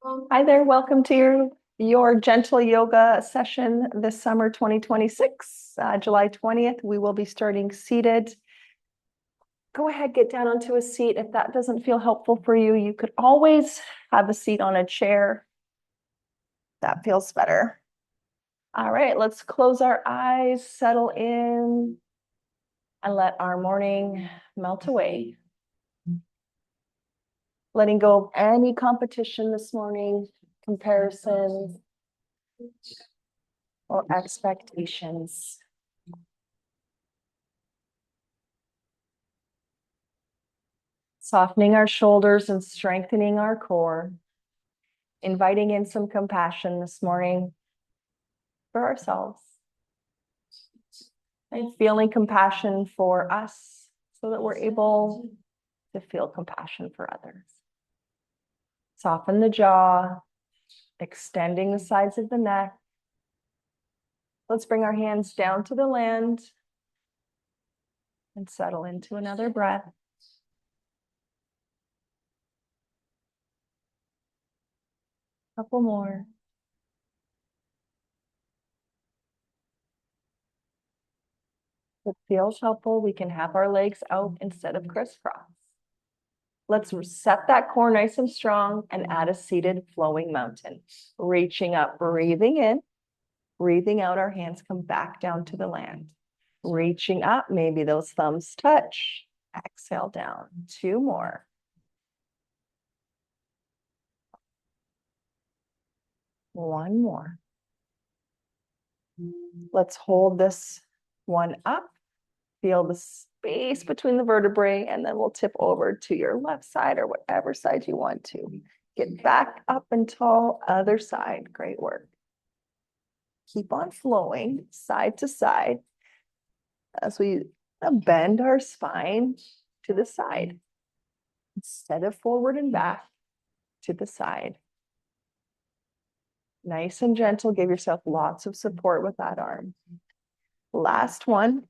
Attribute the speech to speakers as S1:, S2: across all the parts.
S1: Hi there, welcome to your gentle yoga session this summer 2026, July 20th. We will be starting seated. Go ahead, get down onto a seat. If that doesn't feel helpful for you, you could always have a seat on a chair. That feels better. All right, let's close our eyes, settle in, and let our morning melt away. Letting go of any competition this morning, comparisons, or expectations. Softening our shoulders and strengthening our core. Inviting in some compassion this morning for ourselves. And feeling compassion for us so that we're able to feel compassion for others. Soften the jaw, extending the sides of the neck. Let's bring our hands down to the land and settle into another breath. Couple more. If it feels helpful, we can have our legs out instead of crisscross. Let's set that core nice and strong and add a seated flowing mountain. Reaching up, breathing in, breathing out, our hands come back down to the land. Reaching up, maybe those thumbs touch. Exhale down. 2 more. One more. Let's hold this one up. Feel the space between the vertebrae, and then we'll tip over to your left side or whatever side you want to. Get back up and tall, other side. Great work. Keep on flowing side to side as we bend our spine to the side instead of forward and back, to the side. Nice and gentle. Give yourself lots of support with that arm. Last one.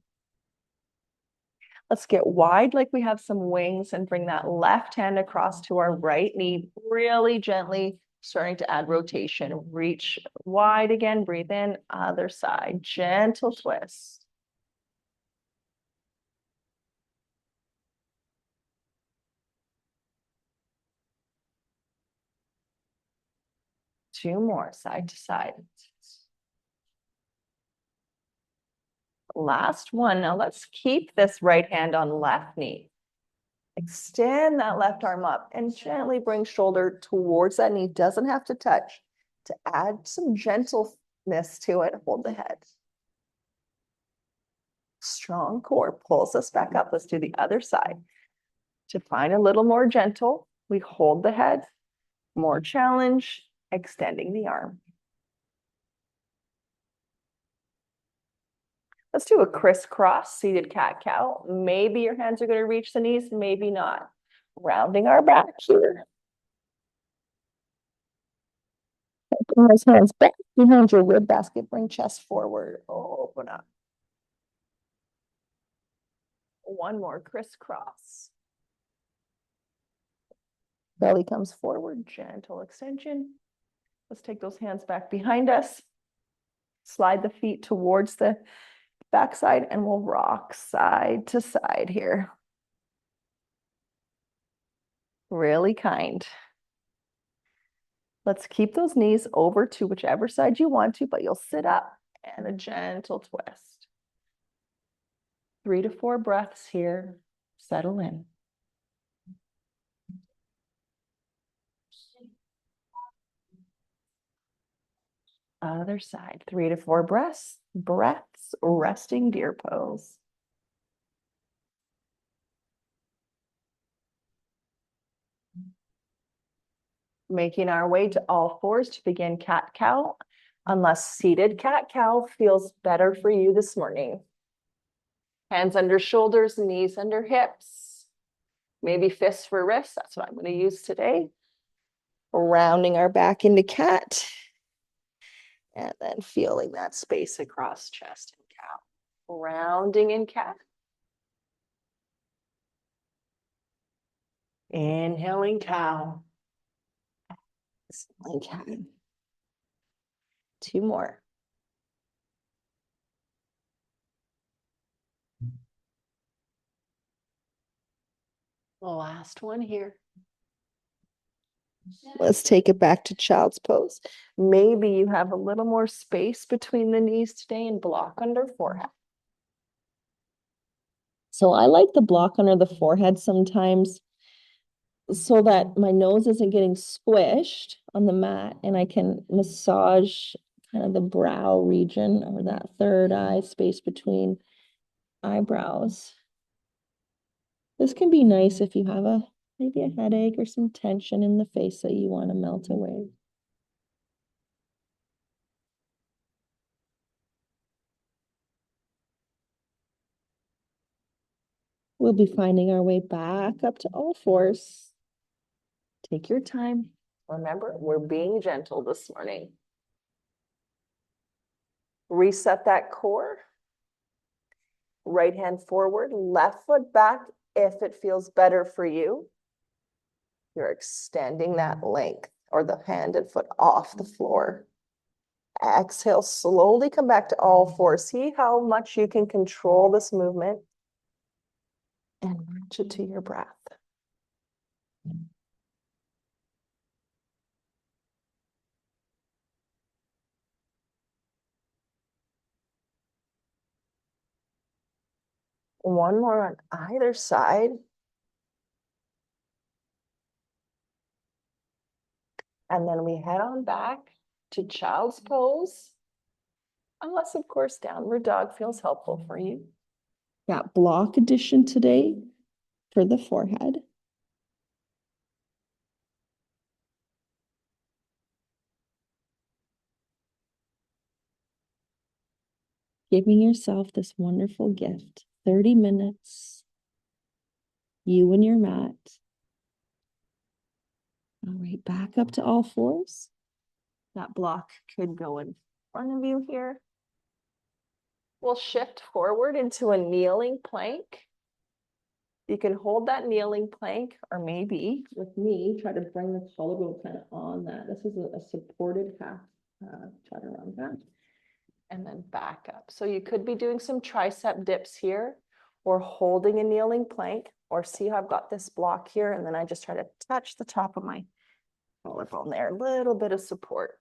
S1: Let's get wide like we have some wings and bring that left hand across to our right knee, really gently starting to add rotation. Reach wide again, breathe in, other side, gentle twist. Two more, side to side. Last one. Now let's keep this right hand on left knee. Extend that left arm up and gently bring shoulder towards that knee. Doesn't have to touch. To add some gentleness to it, hold the head. Strong core pulls us back up. Let's do the other side. To find a little more gentle, we hold the head. More challenge, extending the arm. Let's do a crisscross seated cat-cow. Maybe your hands are going to reach the knees, maybe not. Rounding our back here. Bring those hands back behind your rib basket. Bring chest forward. Open up. One more crisscross. Belly comes forward, gentle extension. Let's take those hands back behind us. Slide the feet towards the backside and we'll rock side to side here. Really kind. Let's keep those knees over to whichever side you want to, but you'll sit up and a gentle twist. 3 to 4 breaths here. Settle in. Other side. 3 to 4 breaths. Resting deer pose. Making our way to all fours to begin cat-cow, unless seated cat-cow feels better for you this morning. Hands under shoulders, knees under hips. Maybe fists for wrists. That's what I'm going to use today. Rounding our back into cat. And then feeling that space across chest and cow. Rounding in cat. Inhaling cow. Okay. 2 more. The last one here. Let's take it back to child's pose. Maybe you have a little more space between the knees today and block under forehead. So I like the block under the forehead sometimes so that my nose isn't getting squished on the mat and I can massage kind of the brow region or that third eye space between eyebrows. This can be nice if you have maybe a headache or some tension in the face that you want to melt away. We'll be finding our way back up to all fours. Take your time. Remember, we're being gentle this morning. Reset that core. Right hand forward, left foot back if it feels better for you. You're extending that length or the hand and foot off the floor. Exhale, slowly come back to all fours. See how much you can control this movement and match it to your breath. One more on either side. And then we head on back to child's pose. Unless, of course, downward dog feels helpful for you. Got block addition today for the forehead. Giving yourself this wonderful gift. 30 minutes. You and your mat. All right, back up to all fours. That block could go in front of you here. We'll shift forward into a kneeling plank. You can hold that kneeling plank, or maybe with me, try to bring the collarbone kind of on that. This is a supported half chaturanga that. And then back up. So you could be doing some tricep dips here, or holding a kneeling plank, or see how I've got this block here, and then I just try to touch the top of my collarbone there, a little bit of support.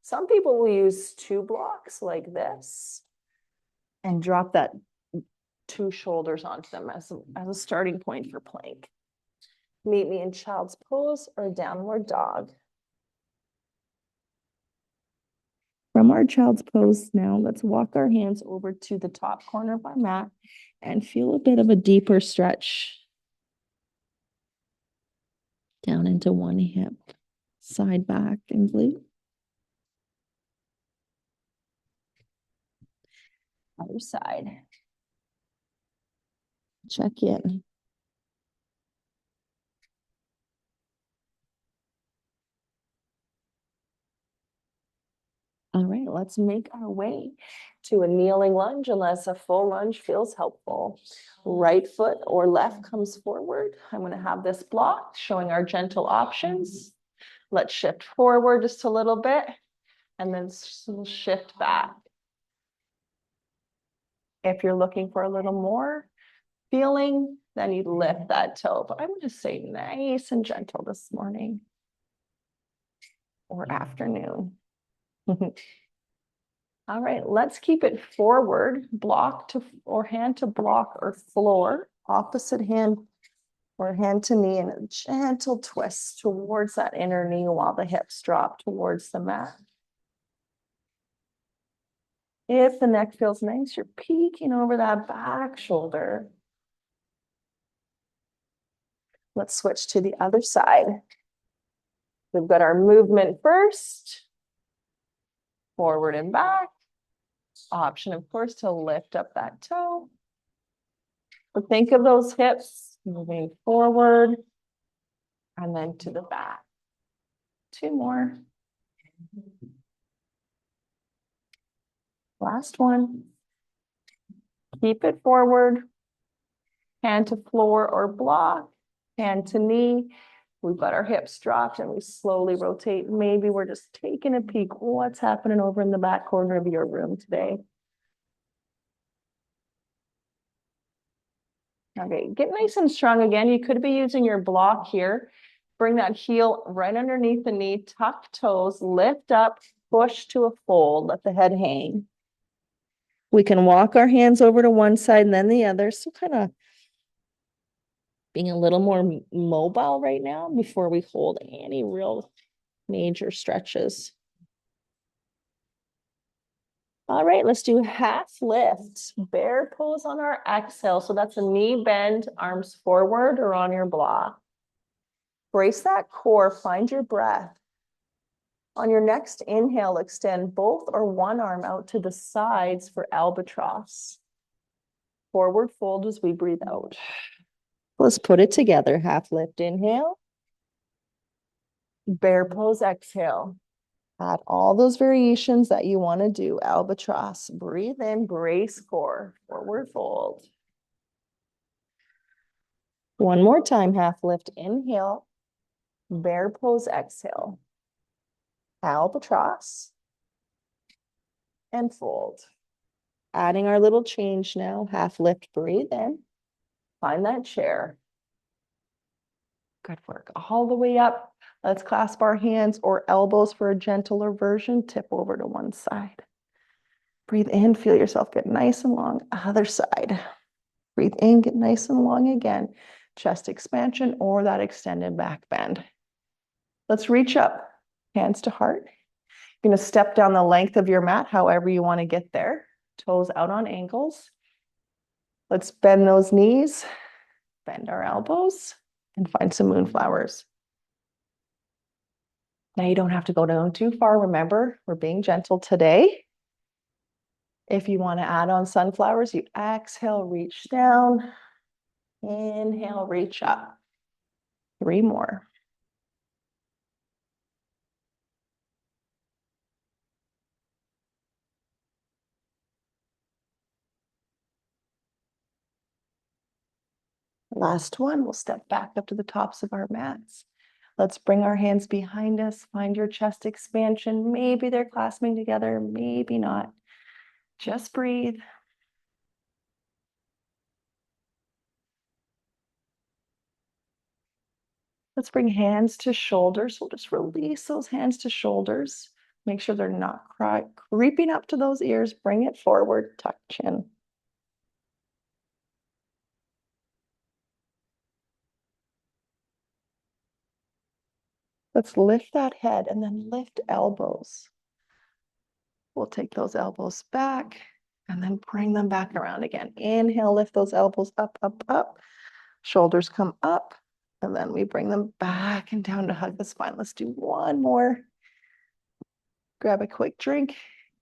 S1: Some people will use 2 blocks like this and drop that 2 shoulders onto them as a starting point for plank. Meet me in child's pose or downward dog. From our child's pose now, let's walk our hands over to the top corner of our mat and feel a bit of a deeper stretch down into one hip, side, back, and glute. Other side. Check in. All right, let's make our way to a kneeling lunge unless a full lunge feels helpful. Right foot or left comes forward. I'm going to have this block showing our gentle options. Let's shift forward just a little bit and then shift back. If you're looking for a little more feeling, then you lift that toe. But I'm going to say nice and gentle this morning or afternoon. All right, let's keep it forward, block to or hand to block or floor, opposite hand or hand to knee, and a gentle twist towards that inner knee while the hips drop towards the mat. If the neck feels nice, you're peeking over that back shoulder. Let's switch to the other side. We've got our movement first, forward and back. Option, of course, to lift up that toe. But think of those hips moving forward and then to the back. 2 more. Last one. Keep it forward. Hand to floor or block. Hand to knee. We've got our hips dropped and we slowly rotate. Maybe we're just taking a peek. What's happening over in the back corner of your room today? Okay, get nice and strong again. You could be using your block here. Bring that heel right underneath the knee, tuck toes, lift up, push to a fold, let the head hang. We can walk our hands over to one side and then the other. So kind of being a little more mobile right now before we hold any real major stretches. All right, let's do half lifts. Bear pose on our exhale. So that's a knee bend, arms forward or on your block. Brace that core, find your breath. On your next inhale, extend both or one arm out to the sides for albatross. Forward fold as we breathe out. Let's put it together. Half lift, inhale. Bear pose, exhale. Add all those variations that you want to do. Albatross, breathe in, brace core, forward fold. One more time, half lift, inhale. Bear pose, exhale. Albatross and fold. Adding our little change now. Half lift, breathe in. Find that chair. Good work. All the way up. Let's clasp our hands or elbows for a gentler version. Tip over to one side. Breathe in, feel yourself get nice and long. Other side. Breathe in, get nice and long again. Chest expansion or that extended back bend. Let's reach up, hands to heart. You're going to step down the length of your mat, however you want to get there. Toes out on ankles. Let's bend those knees, bend our elbows, and find some moonflowers. Now you don't have to go down too far. Remember, we're being gentle today. If you want to add on sunflowers, you exhale, reach down. Inhale, reach up. 3 more. Last one, we'll step back up to the tops of our mats. Let's bring our hands behind us. Find your chest expansion. Maybe they're clasping together, maybe not. Just breathe. Let's bring hands to shoulders. We'll just release those hands to shoulders. Make sure they're not creeping up to those ears. Bring it forward, tuck chin. Let's lift that head and then lift elbows. We'll take those elbows back and then bring them back around again. Inhale, lift those elbows up, up, up. Shoulders come up, and then we bring them back and down to hug the spine. Let's do one more. Grab a quick drink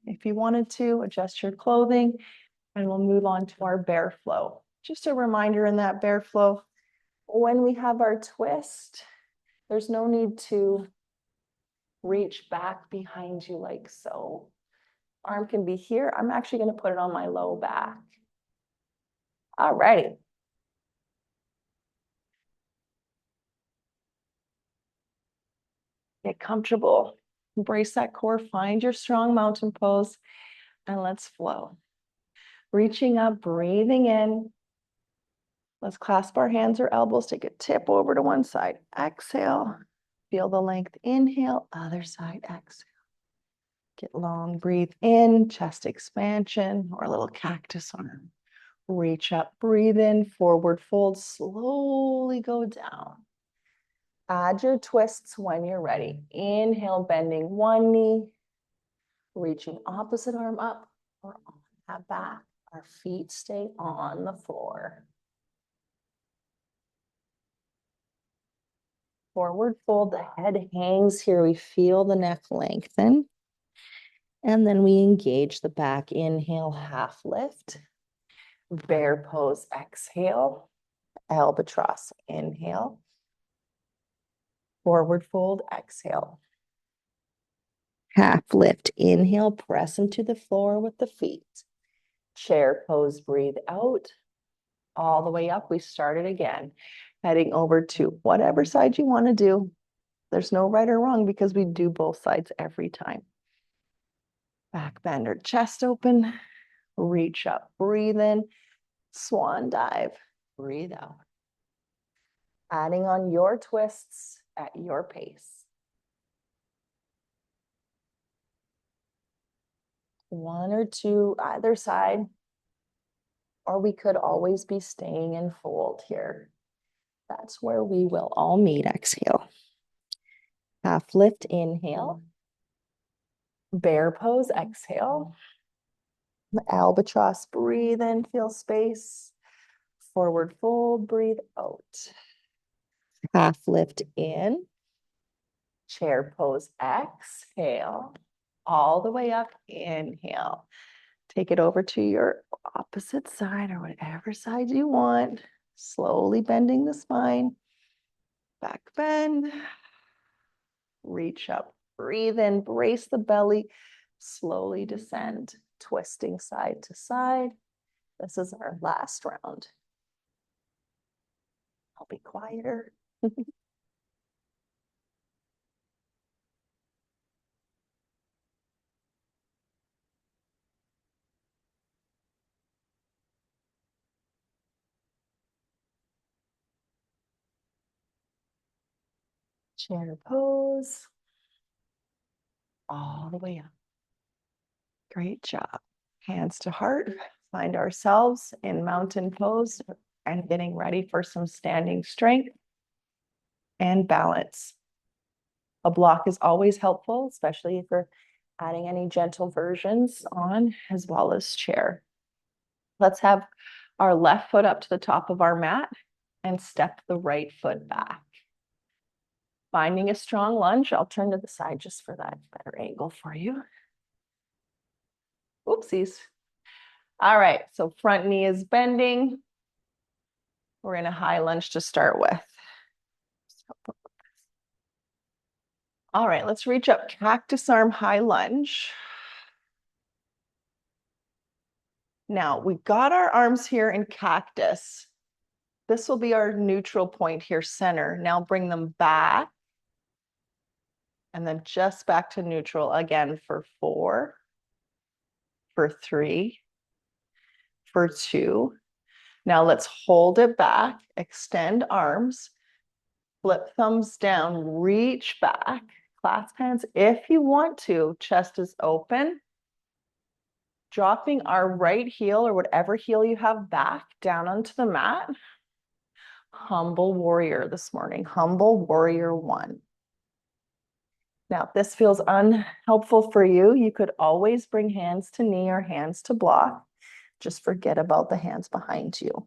S1: if you wanted to, adjust your clothing, and we'll move on to our bear flow. Just a reminder in that bear flow, when we have our twist, there's no need to reach back behind you like so. Arm can be here. I'm actually going to put it on my low back. All righty. Get comfortable. Embrace that core. Find your strong mountain pose. And let's flow. Reaching up, breathing in. Let's clasp our hands or elbows. Take a tip over to one side. Exhale. Feel the length. Inhale. Other side. Exhale. Get long. Breathe in. Chest expansion or a little cactus arm. Reach up. Breathe in. Forward fold. Slowly go down. Add your twists when you're ready. Inhale, bending one knee. Reaching opposite arm up or on that back. Our feet stay on the floor. Forward fold, the head hangs here. We feel the neck lengthen. And then we engage the back. Inhale, half lift. Bear pose, exhale. Albatross, inhale. Forward fold, exhale. Half lift, inhale, press into the floor with the feet. Chair pose, breathe out. All the way up, we start it again. Heading over to whatever side you want to do. There's no right or wrong because we do both sides every time. Back bend or chest open. Reach up, breathe in. Swan dive, breathe out. Adding on your twists at your pace. One or two either side, or we could always be staying in fold here. That's where we will all meet. Exhale. Half lift, inhale. Bear pose, exhale. Albatross, breathe in, feel space. Forward fold, breathe out. Half lift in. Chair pose, exhale. All the way up, inhale. Take it over to your opposite side or whatever side you want. Slowly bending the spine. Back bend. Reach up, breathe in, brace the belly. Slowly descend, twisting side to side. This is our last round. I'll be quieter. Chair pose. All the way up. Great job. Hands to heart. Find ourselves in mountain pose and getting ready for some standing strength and balance. A block is always helpful, especially if we're adding any gentle versions on, as well as chair. Let's have our left foot up to the top of our mat and step the right foot back. Finding a strong lunge. I'll turn to the side just for that better angle for you. Oopsies. All right, so front knee is bending. We're in a high lunge to start with. All right, let's reach up, cactus arm, high lunge. Now, we've got our arms here in cactus. This will be our neutral point here, center. Now bring them back. And then just back to neutral again for 4, for 3, for 2. Now let's hold it back, extend arms, flip thumbs down, reach back, clasp hands if you want to, chest is open. Dropping our right heel or whatever heel you have back down onto the mat. Humble warrior this morning, humble warrior 1. Now, if this feels unhelpful for you, you could always bring hands to knee or hands to block. Just forget about the hands behind you.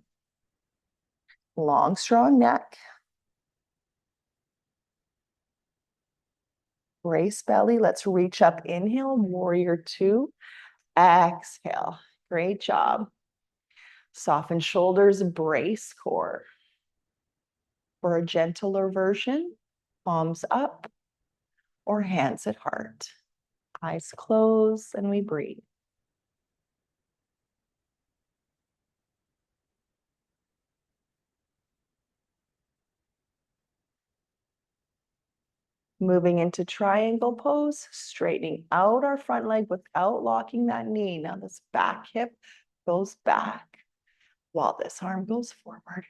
S1: Long, strong neck. Brace belly. Let's reach up. Inhale, warrior 2. Exhale. Great job. Soften shoulders, brace core. For a gentler version, palms up or hands at heart. Eyes closed and we breathe. Moving into triangle pose, straightening out our front leg without locking that knee. Now this back hip goes back while this arm goes forward.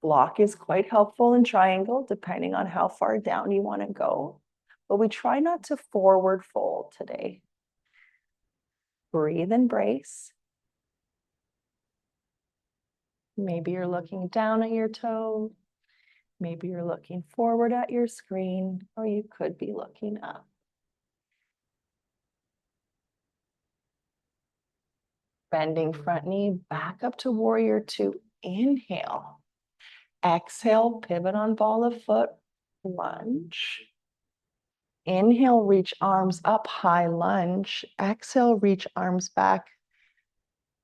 S1: Block is quite helpful in triangle, depending on how far down you want to go. But we try not to forward fold today. Breathe and brace. Maybe you're looking down at your toe. Maybe you're looking forward at your screen, or you could be looking up. Bending front knee back up to warrior 2. Inhale. Exhale, pivot on ball of foot, lunge. Inhale, reach arms up, high lunge. Exhale, reach arms back,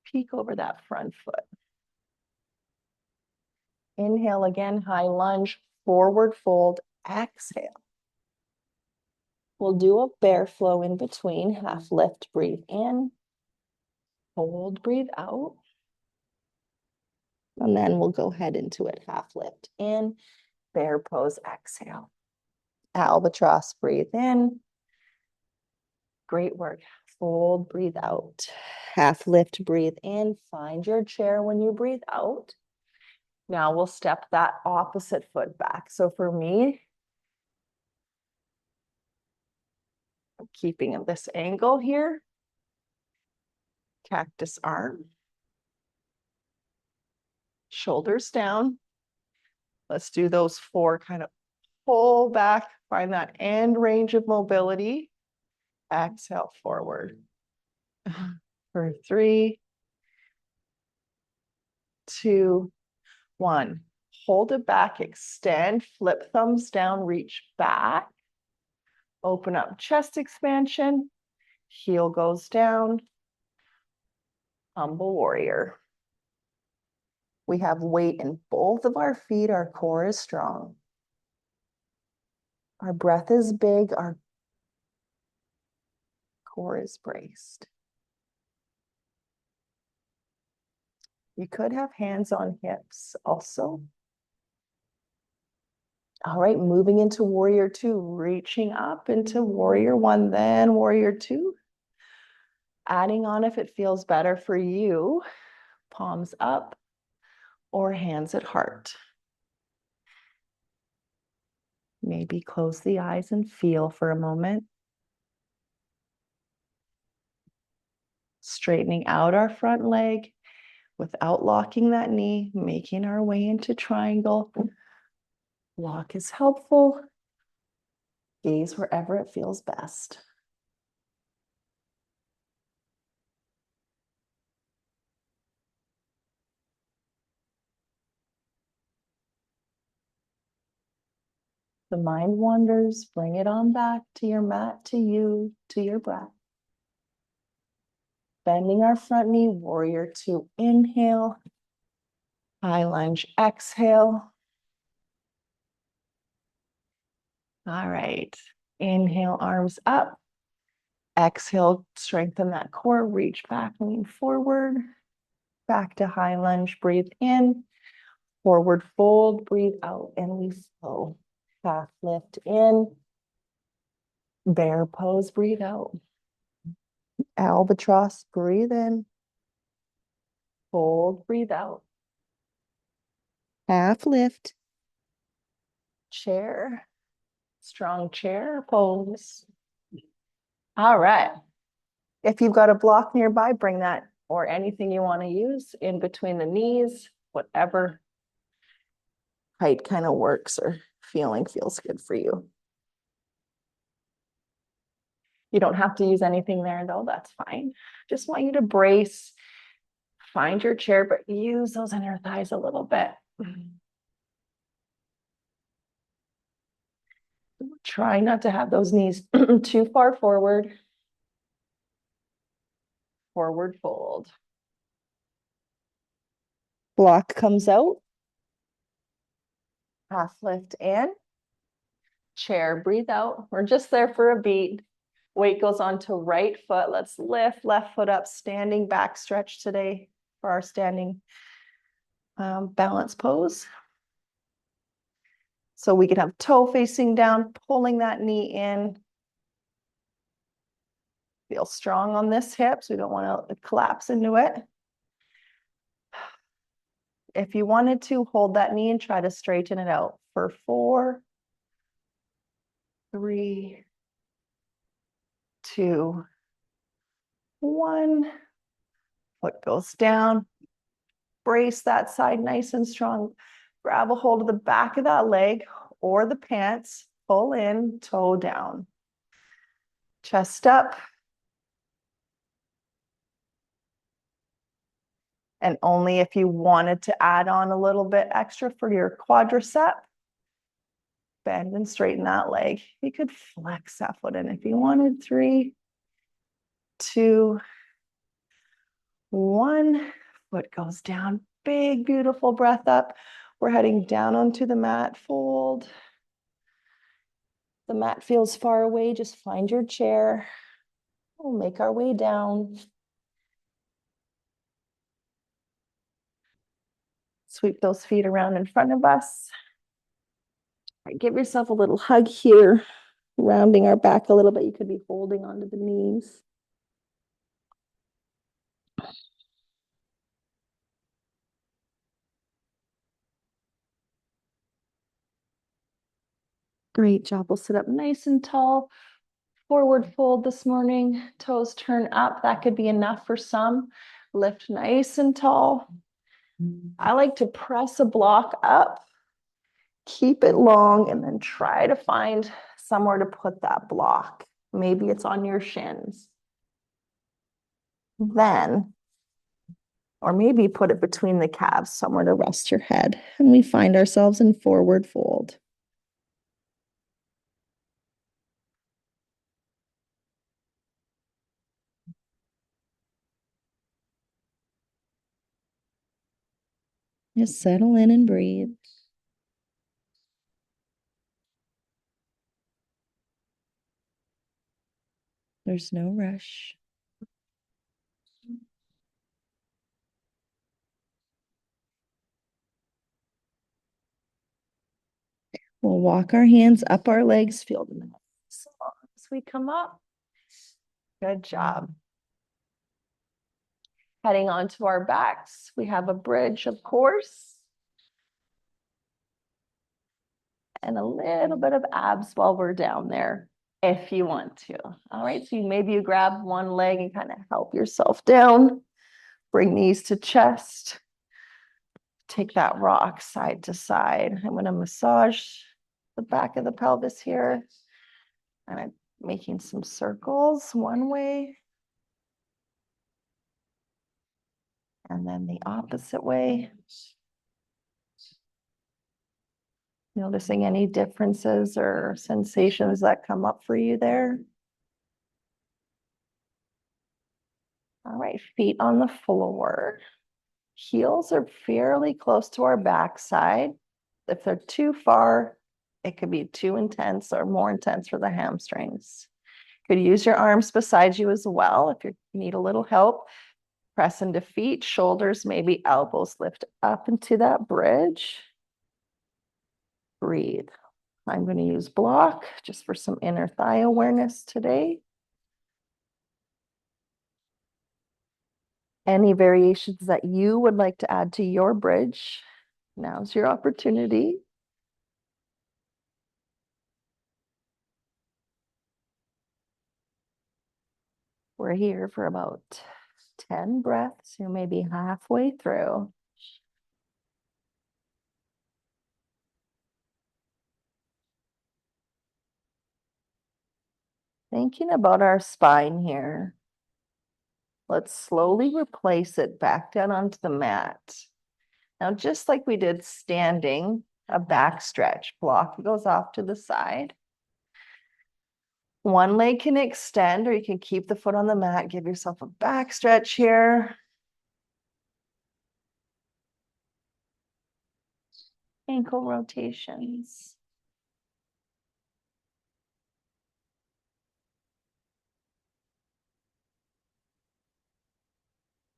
S1: peek over that front foot. Inhale again, high lunge, forward fold, exhale. We'll do a bear flow in between, half lift, breathe in. Hold, breathe out. And then we'll go head into it. Half lift in, bear pose, exhale. Albatross, breathe in. Great work. Fold, breathe out. Half lift, breathe in. Find your chair when you breathe out. Now we'll step that opposite foot back. So for me, I'm keeping this angle here. Cactus arm. Shoulders down. Let's do those 4, kind of pull back, find that end range of mobility. Exhale forward. For 3, 2, 1. Hold it back, extend, flip thumbs down, reach back. Open up chest expansion. Heel goes down. Humble warrior. We have weight in both of our feet. Our core is strong. Our breath is big. Our core is braced. You could have hands on hips also. All right, moving into warrior 2, reaching up into warrior 1, then warrior 2. Adding on if it feels better for you, palms up or hands at heart. Maybe close the eyes and feel for a moment. Straightening out our front leg without locking that knee, making our way into triangle. Lock is helpful. Gaze wherever it feels best. The mind wanders, bring it on back to your mat, to you, to your breath. Bending our front knee, warrior 2, inhale. High lunge, exhale. All right, inhale, arms up. Exhale, strengthen that core, reach back, lean forward. Back to high lunge, breathe in. Forward fold, breathe out, and we flow. Half lift in. Bear pose, breathe out. Albatross, breathe in. Fold, breathe out. Half lift. Chair. Strong chair pose. All right. If you've got a block nearby, bring that or anything you want to use in between the knees, whatever height kind of works or feeling feels good for you. You don't have to use anything there though, that's fine. Just want you to brace, find your chair, but use those inner thighs a little bit. Try not to have those knees too far forward. Forward fold. Block comes out. Half lift in. Chair, breathe out. We're just there for a beat. Weight goes on to right foot. Let's lift left foot up, standing back stretch today for our standing balance pose. So we can have toe facing down, pulling that knee in. Feel strong on this hip, so we don't want to collapse into it. If you wanted to, hold that knee and try to straighten it out for 4, 3, 2, 1. Foot goes down. Brace that side nice and strong. Grab a hold of the back of that leg or the pants. Pull in, toe down. Chest up. And only if you wanted to add on a little bit extra for your quadricep, bend and straighten that leg. You could flex that foot in if you wanted. 3, 2, 1. Foot goes down. Big, beautiful breath up. We're heading down onto the mat. Fold. The mat feels far away. Just find your chair. We'll make our way down. Sweep those feet around in front of us. All right, give yourself a little hug here, rounding our back a little bit. You could be holding onto the knees. Great job. We'll sit up nice and tall. Forward fold this morning. Toes turn up. That could be enough for some. Lift nice and tall. I like to press a block up, keep it long, and then try to find somewhere to put that block. Maybe it's on your shins. Then, or maybe put it between the calves, somewhere to rest your head. And we find ourselves in forward fold. Just settle in and breathe. There's no rush. We'll walk our hands up our legs, feel the mat as we come up. Good job. Heading onto our backs, we have a bridge, of course, and a little bit of abs while we're down there, if you want to. All right, so maybe you grab one leg and kind of help yourself down. Bring knees to chest. Take that rock side to side. I'm going to massage the back of the pelvis here. And I'm making some circles one way. And then the opposite way. Noticing any differences or sensations that come up for you there. All right, feet on the floor. Heels are fairly close to our backside. If they're too far, it could be too intense or more intense for the hamstrings. You could use your arms beside you as well if you need a little help. Press into feet, shoulders, maybe elbows lift up into that bridge. Breathe. I'm going to use block just for some inner thigh awareness today. Any variations that you would like to add to your bridge, now's your opportunity. We're here for about 10 breaths. You may be halfway through. Thinking about our spine here. Let's slowly replace it back down onto the mat. Now, just like we did standing, a back stretch block goes off to the side. One leg can extend, or you can keep the foot on the mat. Give yourself a back stretch here. Ankle rotations.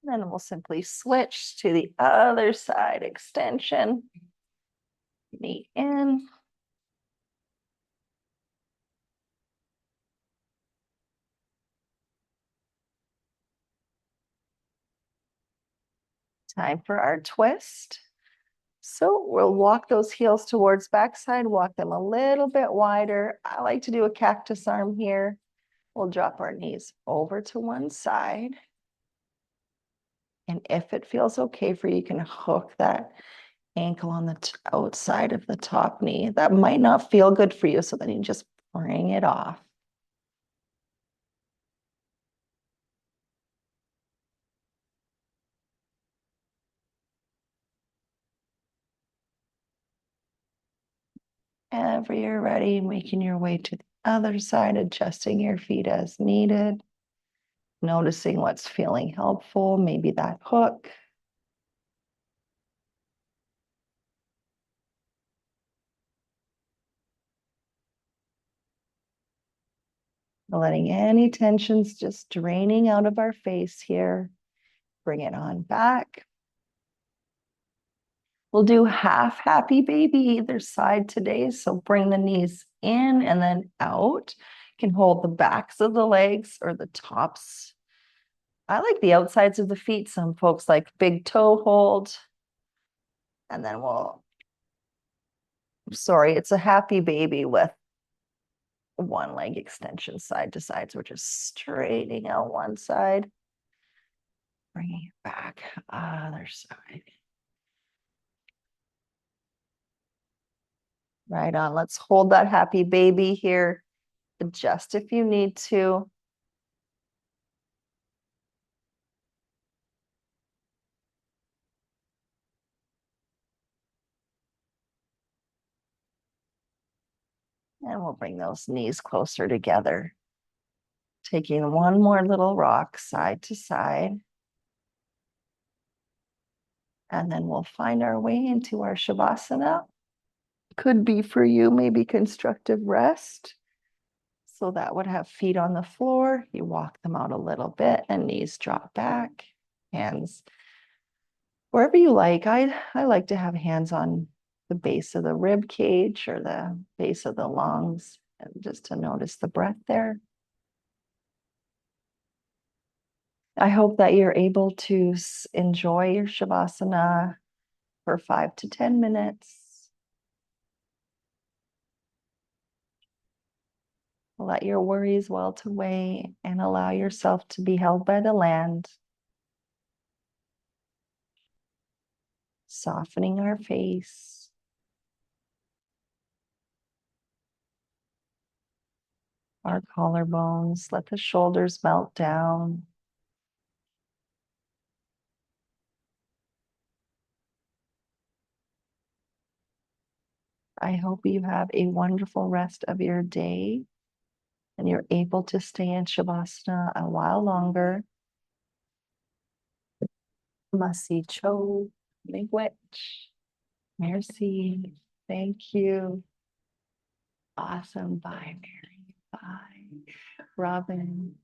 S1: Then we'll simply switch to the other side, extension. Knee in. Time for our twist. So we'll walk those heels towards backside, walk them a little bit wider. I like to do a cactus arm here. We'll drop our knees over to one side. And if it feels okay for you, you can hook that ankle on the outside of the top knee. That might not feel good for you, so then you just bring it off. Whenever you're ready, making your way to the other side, adjusting your feet as needed. Noticing what's feeling helpful, maybe that hook. Letting any tensions just draining out of our face here. Bring it on back. We'll do half happy baby either side today. So bring the knees in and then out. You can hold the backs of the legs or the tops. I like the outsides of the feet. Some folks like big toe hold. And then sorry, it's a happy baby with one leg extension side to side. So we're just straightening out one side, bringing it back, other side. Right on. Let's hold that happy baby here. Adjust if you need to. And we'll bring those knees closer together. Taking one more little rock side to side. And then we'll find our way into our Shavasana. Could be for you, maybe constructive rest. So that would have feet on the floor. You walk them out a little bit and knees drop back, hands wherever you like. I like to have hands on the base of the rib cage or the base of the lungs, and just to notice the breath there. I hope that you're able to enjoy your Shavasana for 5 to 10 minutes. Let your worries melt away and allow yourself to be held by the land. Softening our face. Our collarbones. Let the shoulders melt down. I hope you have a wonderful rest of your day and you're able to stay in Shavasana a while longer. Masi Cho, witht. Merci. Thank you. Awesome. Bye, Mary. Bye, Robin.